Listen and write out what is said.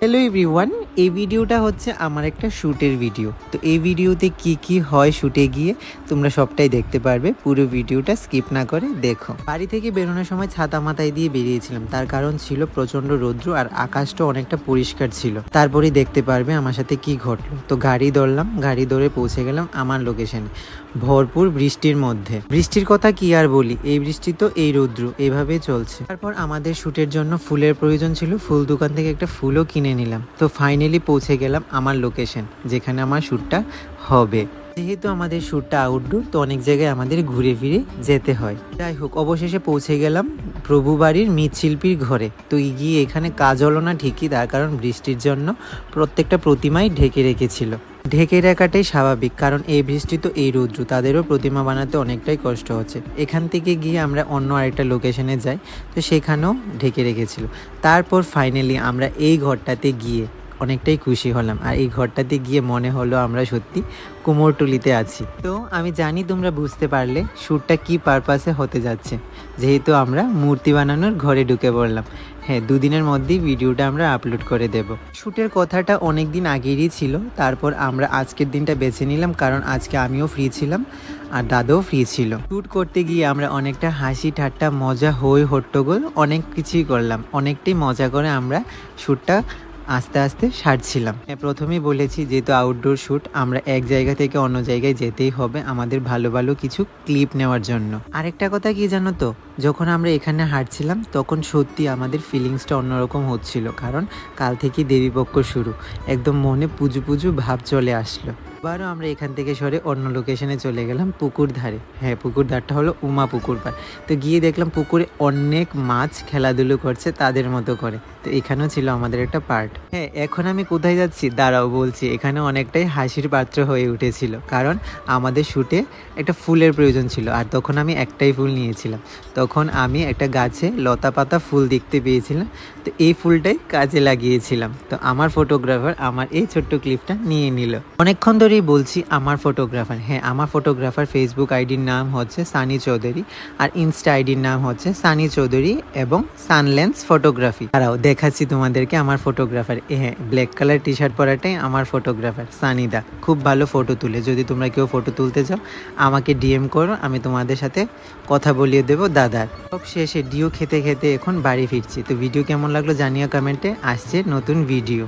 Hello everyone, এই ভিডিওটা হচ্ছে আমার একটা শ্যুটের ভিডিও। তো এই ভিডিওতে কি হয় শ্যুটে গিয়ে তোমরা সবটাই দেখতে পারবে। পুরো ভিডিওটা স্কিপ না করে দেখো। বাড়ি থেকে বেরোনোর সময় ছাতা মাথায় দিয়ে বেরিয়েছিলাম, তার কারণ ছিল প্রচণ্ড রৌদ্র আর আকাশটা অনেকটা পরিষ্কার ছিল। তারপরেই দেখতে পারবে আমার সাথে কি ঘটলো। তো গাড়ি ধরলাম, গাড়ি ধরে পৌঁছে গেলাম আমার লোকেশনে, ভরপুর বৃষ্টির মধ্যে। বৃষ্টির কথা কি আর বলি, এই বৃষ্টি তো এই রৌদ্র এইভাবেই চলছে। তারপর আমাদের শ্যুটের জন্য ফুলের প্রয়োজন ছিল, ফুল দোকান থেকে একটা ফুলও কিনে নিলাম। তো ফাইনালি পৌঁছে গেলাম আমার লোকেশন, যেখানে আমার শ্যুটটা হবে। যেহেতু আমাদের শ্যুটটা আউটডোর, তো অনেক জায়গায় আমাদের ঘুরে ফিরে যেতে হয়। যাই হোক, অবশেষে পৌঁছে গেলাম প্রভু বাড়ির মৃৎশিল্পীর ঘরে। তো গিয়ে এখানে কাজ হলো না ঠিকই, তার কারণ বৃষ্টির জন্য প্রত্যেকটা প্রতিমাই ঢেকে রেখেছিল। ঢেকে রাখাটাই স্বাভাবিক, কারণ এই বৃষ্টি তো এই রৌদ্র, তাদেরও প্রতিমা বানাতে অনেকটাই কষ্ট হচ্ছে। এখান থেকে গিয়ে আমরা অন্য আরেকটা লোকেশনে যাই, তো সেখানেও ঢেকে রেখেছিল। তারপর ফাইনালি আমরা এই ঘরটাতে গিয়ে অনেকটাই খুশি হলাম, আর এই ঘরটাতে গিয়ে মনে হলো আমরা সত্যি কুমোরটুলিতে আছি। তো আমি জানি তোমরা বুঝতে পারলে শ্যুটটা কি পারপাসে হতে যাচ্ছে, যেহেতু আমরা মূর্তি বানানোর ঘরে ঢুকে পড়লাম। হ্যাঁ, দুদিনের মধ্যেই ভিডিওটা আমরা আপলোড করে দেব। শ্যুটের কথাটা অনেক দিন আগেরই ছিল, তারপর আমরা আজকের দিনটা বেছে নিলাম, কারণ আজকে আমিও ফ্রি ছিলাম আর দাদাও ফ্রি ছিল। শ্যুট করতে গিয়ে আমরা অনেকটা হাসি ঠাট্টা মজা হই হট্টগোল অনেক কিছুই করলাম। অনেকটাই মজা করে আমরা শ্যুটটা আস্তে আস্তে সারছিলাম। প্রথমেই বলেছি, যেহেতু আউটডোর শ্যুট, আমরা এক জায়গা থেকে অন্য জায়গায় যেতেই হবে আমাদের ভালো ভালো কিছু ক্লিপ নেওয়ার জন্য। আরেকটা কথা কি জানো তো, যখন আমরা এখানে হাঁটছিলাম তখন সত্যি আমাদের ফিলিংসটা অন্যরকম হচ্ছিল, কারণ কাল থেকে দেবীপক্ষ শুরু, একদম মনে পুজো পুজো ভাব চলে আসলো। আবারও আমরা এখান থেকে সরে অন্য লোকেশনে চলে গেলাম পুকুর ধারে। হ্যাঁ, পুকুর ধারটা হলো উমা পুকুর পাড়। তো গিয়ে দেখলাম পুকুরে অনেক মাছ খেলাধুলো করছে তাদের মতো করে। তো এখানেও ছিল আমাদের একটা পার্ট। হ্যাঁ, এখন আমি কোথায় যাচ্ছি দাঁড়াও বলছি। এখানে অনেকটাই হাসির পাত্র হয়ে উঠেছিল, কারণ আমাদের শ্যুটে একটা ফুলের প্রয়োজন ছিল, আর তখন আমি একটাই ফুল নিয়েছিলাম। তখন আমি একটা গাছে লতা পাতা ফুল দেখতে পেয়েছিলাম, তো এই ফুলটাই কাজে লাগিয়েছিলাম। তো আমার ফটোগ্রাফার আমার এই ছোট্ট ক্লিপটা নিয়ে নিল। অনেকক্ষণ ধরেই বলছি আমার ফটোগ্রাফার। হ্যাঁ, আমার ফটোগ্রাফার ফেসবুক আইডির নাম হচ্ছে সানি চৌধুরী, আর ইনস্টা আইডির নাম হচ্ছে সানি চৌধুরী এবং সানলেন্স ফটোগ্রাফি। তারাও দেখাচ্ছি তোমাদেরকে আমার ফটোগ্রাফার। হ্যাঁ, ব্ল্যাক কালার টি শার্ট পরাটাই আমার ফটোগ্রাফার সানিদা। খুব ভালো ফটো তুলে। যদি তোমরা কেউ ফটো তুলতে চাও আমাকে ডিএম করো, আমি তোমাদের সাথে কথা বলিয়ে দেবো দাদার। সব শেষে ডিও খেতে খেতে এখন বাড়ি ফিরছি। তো ভিডিও কেমন লাগলো জানিও কমেন্টে। আসছে নতুন ভিডিও।